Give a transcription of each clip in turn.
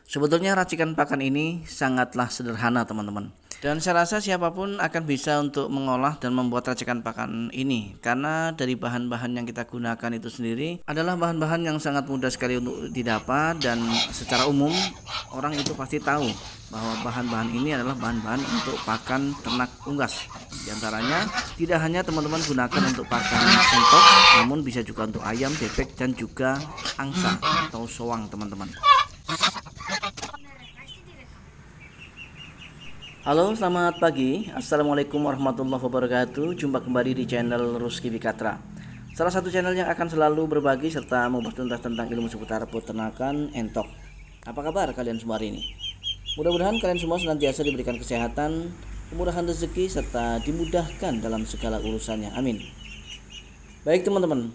Sebetulnya racikan pakan ini sangatlah sederhana teman-teman. Dan saya rasa siapapun akan bisa untuk mengolah dan membuat racikan pakan ini. Karena dari bahan-bahan yang kita gunakan itu sendiri adalah bahan-bahan yang sangat mudah sekali untuk didapat. Dan secara umum orang itu pasti tahu bahwa bahan-bahan ini adalah bahan-bahan untuk pakan ternak unggas. Di antaranya tidak hanya teman-teman gunakan untuk pakan entok, namun bisa juga untuk ayam, bebek, dan juga angsa atau soang teman-teman. Halo, selamat pagi. Assalamualaikum warahmatullahi wabarakatuh. Jumpa kembali di channel Rusky Bikatra. Salah satu channel yang akan selalu berbagi serta membahas tuntas tentang ilmu seputar peternakan entok. Apa kabar kalian semua hari ini? Mudah-mudahan kalian semua senantiasa diberikan kesehatan, kemurahan rezeki, serta dimudahkan dalam segala urusannya. Amin. Baik teman-teman,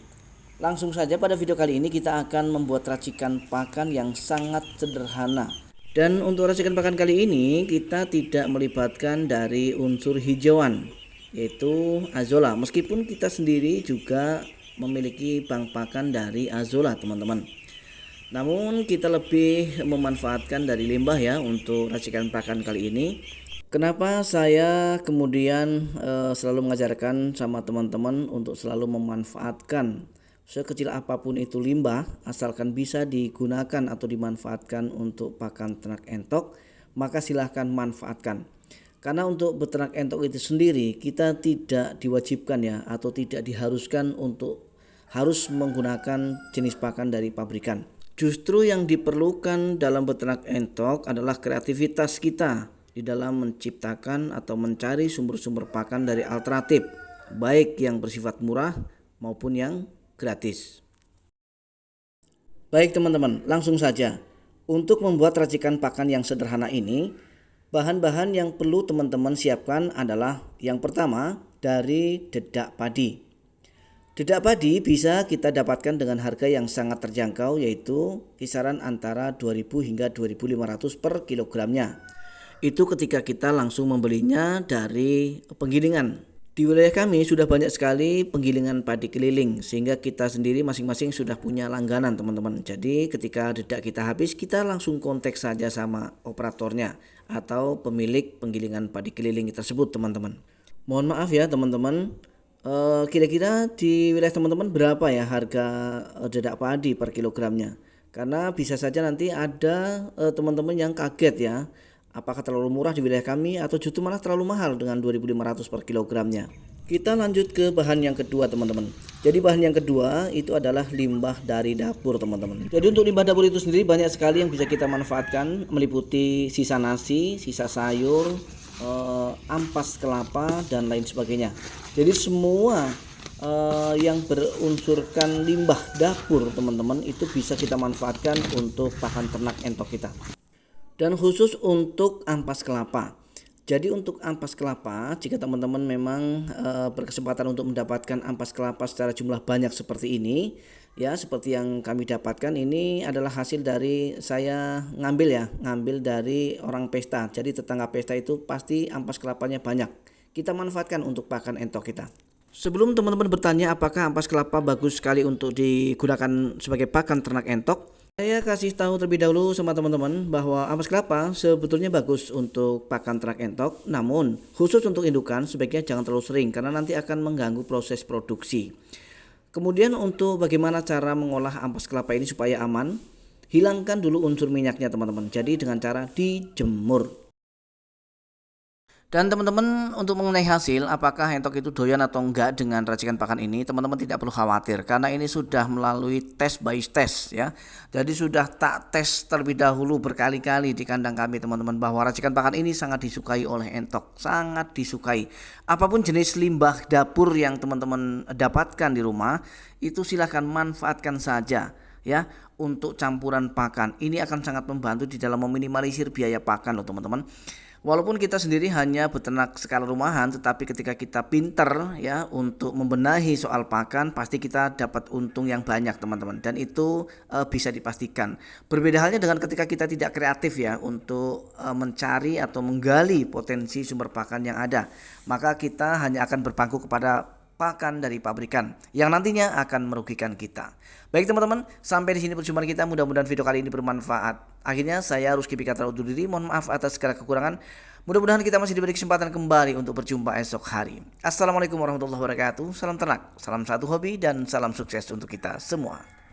langsung saja pada video kali ini kita akan membuat racikan pakan yang sangat sederhana. Dan untuk racikan pakan kali ini kita tidak melibatkan dari unsur hijauan, yaitu azolla. Meskipun kita sendiri juga memiliki bank pakan dari azolla teman-teman. Namun kita lebih memanfaatkan dari limbah ya untuk racikan pakan kali ini. Kenapa saya kemudian selalu mengajarkan sama teman-teman untuk selalu memanfaatkan sekecil apapun itu limbah, asalkan bisa digunakan atau dimanfaatkan untuk pakan ternak entok, maka silahkan manfaatkan. Karena untuk beternak entok itu sendiri kita tidak diwajibkan ya, atau tidak diharuskan untuk harus menggunakan jenis pakan dari pabrikan. Justru yang diperlukan dalam beternak entok adalah kreativitas kita di dalam menciptakan atau mencari sumber-sumber pakan dari alternatif, baik yang bersifat murah maupun yang gratis. Baik teman-teman, langsung saja. Untuk membuat racikan pakan yang sederhana ini, bahan-bahan yang perlu teman-teman siapkan adalah yang pertama dari dedak padi. Dedak padi bisa kita dapatkan dengan harga yang sangat terjangkau, yaitu kisaran antara 2.000 hingga 2.500 per kilogramnya. Itu ketika kita langsung membelinya dari penggilingan. Di wilayah kami sudah banyak sekali penggilingan padi keliling, sehingga kita sendiri masing-masing sudah punya langganan teman-teman. Jadi ketika dedak kita habis, kita langsung kontak saja sama operatornya atau pemilik penggilingan padi keliling tersebut teman-teman. Mohon maaf ya teman-teman, kira-kira di wilayah teman-teman berapa ya harga dedak padi per kilogramnya? Karena bisa saja nanti ada teman-teman yang kaget ya, apakah terlalu murah di wilayah kami atau justru malah terlalu mahal dengan 2.500 per kilogramnya. Kita lanjut ke bahan yang kedua teman-teman. Jadi bahan yang kedua itu adalah limbah dari dapur teman-teman. Jadi untuk limbah dapur itu sendiri banyak sekali yang bisa kita manfaatkan, meliputi sisa nasi, sisa sayur, ampas kelapa dan lain sebagainya. Jadi semua yang berunsurkan limbah dapur teman-teman itu bisa kita manfaatkan untuk pakan ternak entok kita. Dan khusus untuk ampas kelapa. Jadi untuk ampas kelapa, jika teman-teman memang berkesempatan untuk mendapatkan ampas kelapa secara jumlah banyak seperti ini, ya seperti yang kami dapatkan, ini adalah hasil dari saya ngambil dari orang pesta. Jadi tetangga pesta itu pasti ampas kelapanya banyak. Kita manfaatkan untuk pakan entok kita. Sebelum teman-teman bertanya apakah ampas kelapa bagus sekali untuk digunakan sebagai pakan ternak entok, saya kasih tahu terlebih dahulu sama teman-teman bahwa ampas kelapa sebetulnya bagus untuk pakan ternak entok, namun khusus untuk indukan sebaiknya jangan terlalu sering karena nanti akan mengganggu proses produksi. Kemudian untuk bagaimana cara mengolah ampas kelapa ini supaya aman, hilangkan dulu unsur minyaknya teman-teman. Jadi dengan cara dijemur. Dan teman-teman untuk mengenai hasil apakah entok itu doyan atau enggak dengan racikan pakan ini, teman-teman tidak perlu khawatir karena ini sudah melalui tes by test ya. Jadi sudah tak tes terlebih dahulu berkali-kali di kandang kami teman-teman bahwa racikan pakan ini sangat disukai oleh entok, sangat disukai. Apapun jenis limbah dapur yang teman-teman dapatkan di rumah itu silahkan manfaatkan saja ya untuk campuran pakan. Ini akan sangat membantu di dalam meminimalisir biaya pakan loh teman-teman. Walaupun kita sendiri hanya beternak skala rumahan, tetapi ketika kita pinter ya untuk membenahi soal pakan, pasti kita dapat untung yang banyak teman-teman. Dan itu bisa dipastikan. Berbeda halnya dengan ketika kita tidak kreatif ya untuk mencari atau menggali potensi sumber pakan yang ada, maka kita hanya akan berpangku kepada pakan dari pabrikan yang nantinya akan merugikan kita. Baik teman-teman, sampai di sini perjumpaan kita. Mudah-mudahan video kali ini bermanfaat. Akhirnya saya Rusky Pikatra undur diri. Mohon maaf atas segala kekurangan. Mudah-mudahan kita masih diberi kesempatan kembali untuk berjumpa esok hari. Assalamualaikum warahmatullahi wabarakatuh. Salam ternak, salam satu hobi, dan salam sukses untuk kita semua.